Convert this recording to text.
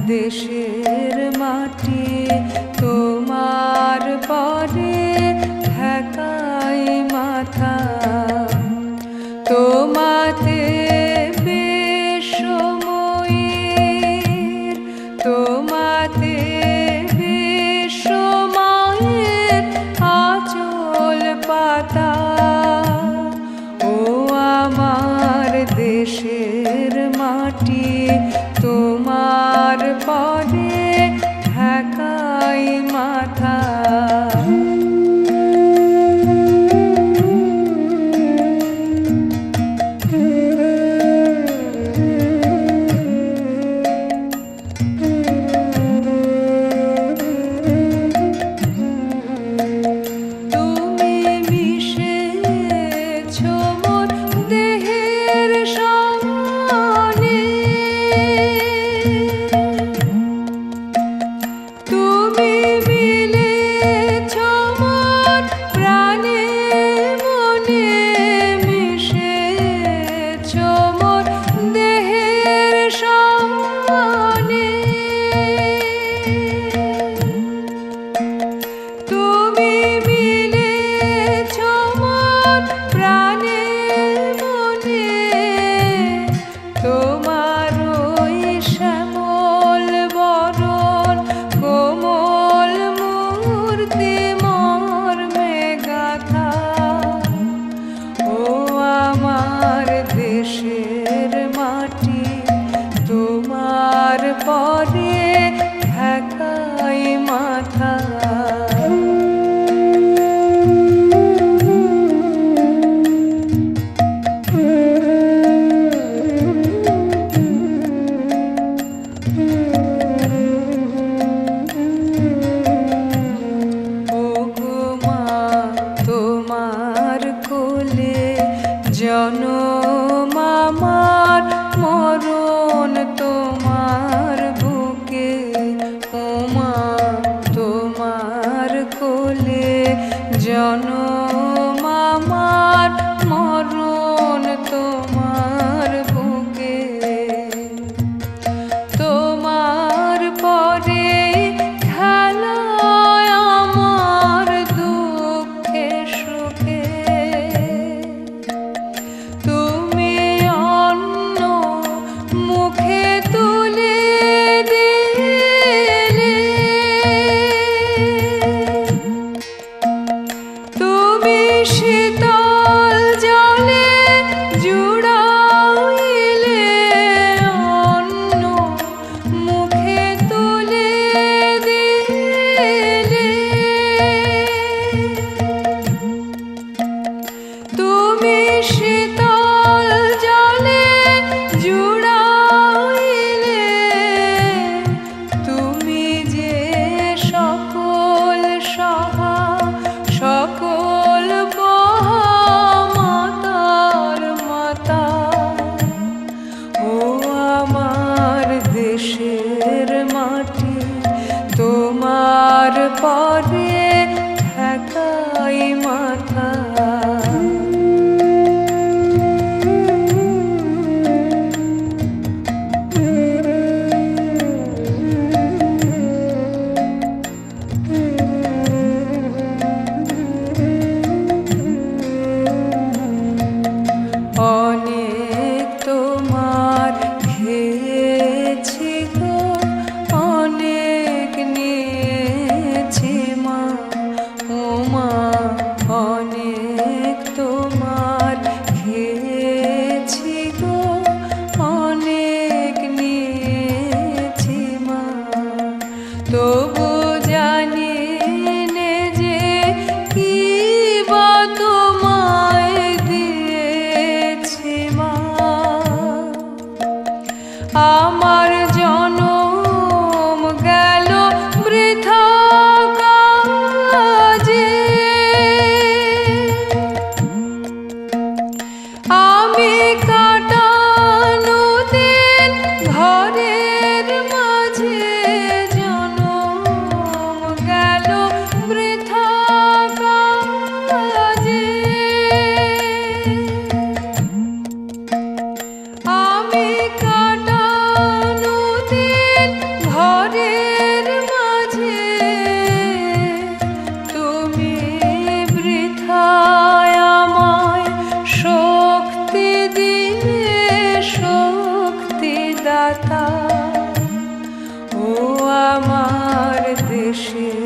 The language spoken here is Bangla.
দেশের মাটি তোমার পরে ঢাকাই মাথা তোমাতে বেশময়ীর তোমাতে বেশময়ের আঁচল পাতা ও আমার দেশের মাটি তোমার পরে ঢাকাই মাথা পরে ঢাকাই মাথা ওগো মা তোমার কোলে জনম আমার মরণ তোমার বুকে ওমা তোমার কোলে জনম আমার মরণ তোমার বুকে তোমার পরে খেলায় আমার দুঃখে সুখে তুমি অন্য মুখে তুলে দিলে তুমি শীতল জলে জুড়াইলে অন্য মুখে তুলে দিলে তুমি শীতল জলে জুড়াইলে তুমি যে সকল সহা সকল মাতার মাতা ও আমার দেশের মাটি তোমার পরে ঢাকাই মাথা অনেক তোমার খেয়েছি গো অনেক নিয়েছি মা ও মা অনেক তোমার খেয়েছি গো অনেক নিয়েছি মা তবু জানি নে যে কি বা তোমায় দিয়েছি মা আমার জনম গেল বৃথা কাজে আমি কাটানো দিন ঘরের মাঝে জনম পাতা ও আমার দেশে